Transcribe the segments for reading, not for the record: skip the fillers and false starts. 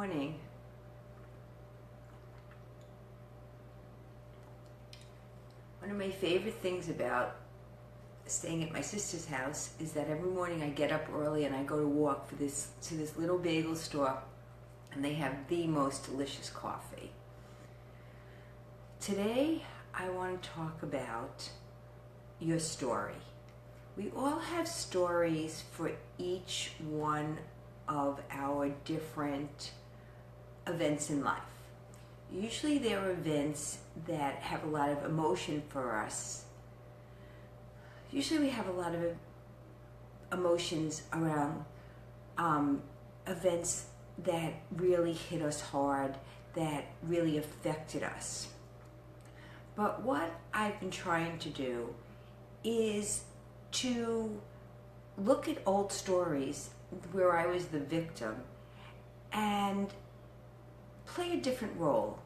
morning. One of my favorite things about staying at my sister's house is that every morning I get up early and I go to walk to this little bagel store, and they have the most delicious coffee. Today I want to talk about your story. We all have stories for each one of our different events in life. Usually there are events that have a lot of emotion for us. Usually we have a lot of emotions around events that really hit us hard, that really affected us. But what I've been trying to do is to look at old stories where I was the victim and play a different role,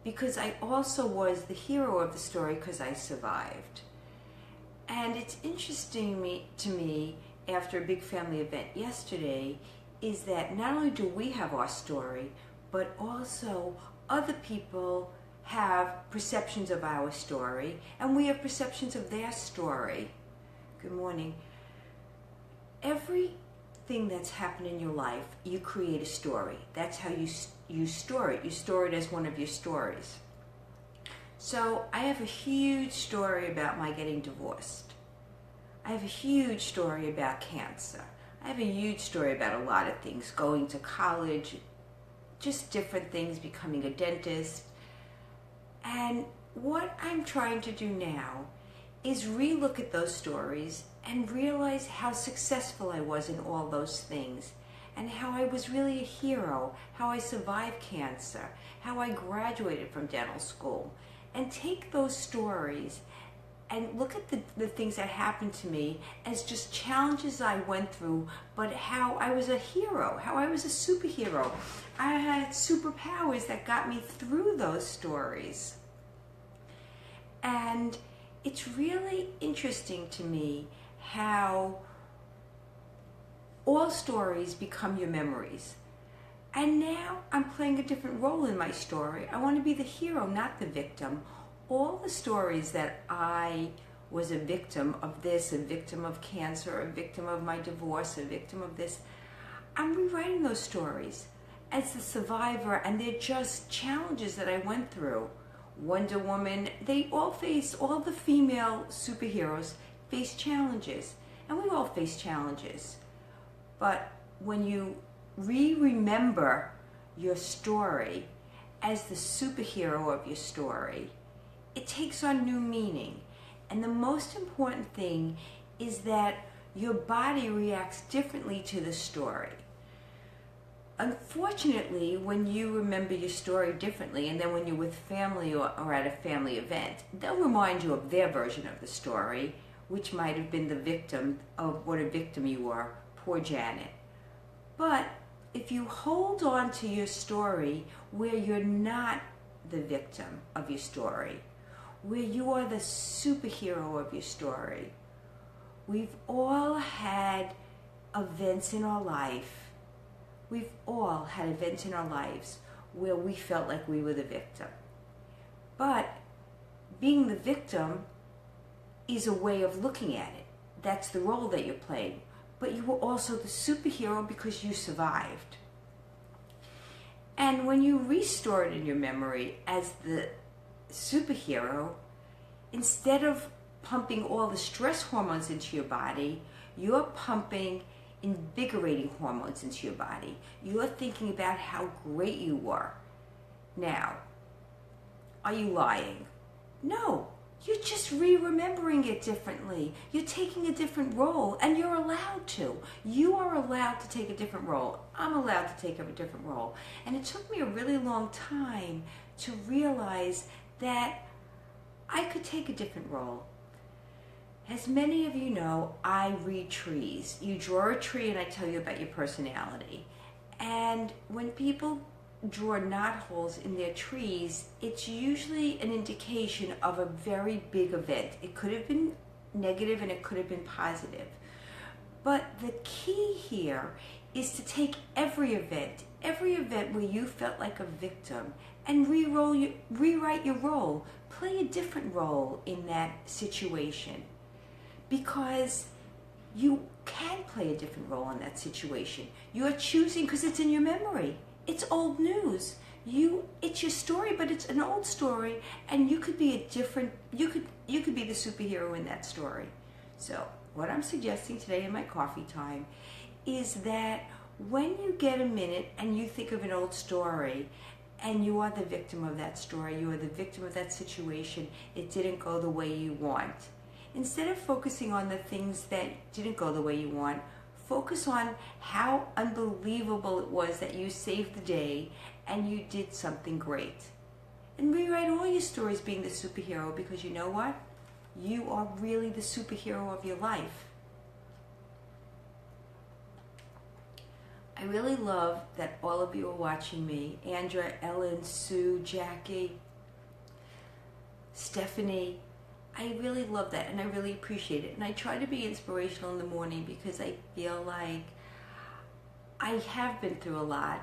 because I also was the hero of the story because I survived. And it's interesting to me after a big family event yesterday is that not only do we have our story, but also other people have perceptions of our story, and we have perceptions of their story. Good morning. Everything that's happened in your life, you create a story. That's how you store it. You store it as one of your stories. So I have a huge story about my getting divorced. I have a huge story about cancer. I have a huge story about a lot of things, going to college, just different things, becoming a dentist. And what I'm trying to do now is relook at those stories and realize how successful I was in all those things, and how I was really a hero, how I survived cancer, how I graduated from dental school, and take those stories and look at the things that happened to me as just challenges I went through, but how I was a hero, how I was a superhero. I had superpowers that got me through those stories. And it's really interesting to me how all stories become your memories. And now I'm playing a different role in my story. I want to be the hero, not the victim. All the stories that I was a victim of this, a victim of cancer, a victim of my divorce, a victim of this, I'm rewriting those stories as the survivor, and they're just challenges that I went through. Wonder Woman, all the female superheroes face challenges, and we all face challenges. But when you remember your story as the superhero of your story, it takes on new meaning. And the most important thing is that your body reacts differently to the story. Unfortunately, when you remember your story differently, and then when you're with family or at a family event, they'll remind you of their version of the story, which might have been the victim of what a victim you were, poor Janet. But if you hold on to your story where you're not the victim of your story, where you are the superhero of your story, we've all had events in our life. We've all had events in our lives where we felt like we were the victim. But being the victim is a way of looking at it. That's the role that you're playing. But you were also the superhero because you survived. And when you restore it in your memory as the superhero, instead of pumping all the stress hormones into your body, you're pumping invigorating hormones into your body. You're thinking about how great you were. Now, are you lying? No. You're just remembering it differently. You're taking a different role, and you're allowed to. You are allowed to take a different role. I'm allowed to take a different role. And it took me a really long time to realize that I could take a different role. As many of you know, I read trees. You draw a tree and I tell you about your personality. And when people draw knot holes in their trees, it's usually an indication of a very big event. It could have been negative and it could have been positive. But the key here is to take every event where you felt like a victim, and rewrite your role. Play a different role in that situation, because you can play a different role in that situation. You are choosing, because it's in your memory. It's old news. It's your story, but it's an old story, and you could be you could be the superhero in that story. So what I'm suggesting today in my coffee time is that when you get a minute and you think of an old story, and you are the victim of that story, you are the victim of that situation, it didn't go the way you want. Instead of focusing on the things that didn't go the way you want, focus on how unbelievable it was that you saved the day and you did something great. And rewrite all your stories being the superhero, because you know what? You are really the superhero of your life. I really love that all of you are watching me. Andrea, Ellen, Sue, Jackie, Stephanie. I really love that, and I really appreciate it. And I try to be inspirational in the morning, because I feel like I have been through a lot,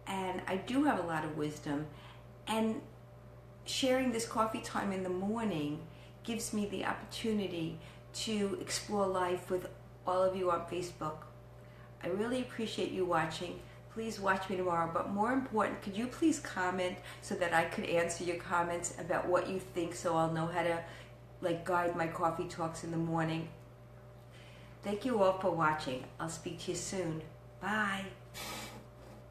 and I do have a lot of wisdom. And sharing this coffee time in the morning gives me the opportunity to explore life with all of you on Facebook. I really appreciate you watching. Please watch me tomorrow, but more important, could you please comment so that I could answer your comments about what you think, so I'll know how to guide my coffee talks in the morning. Thank you all for watching. I'll speak to you soon. Bye.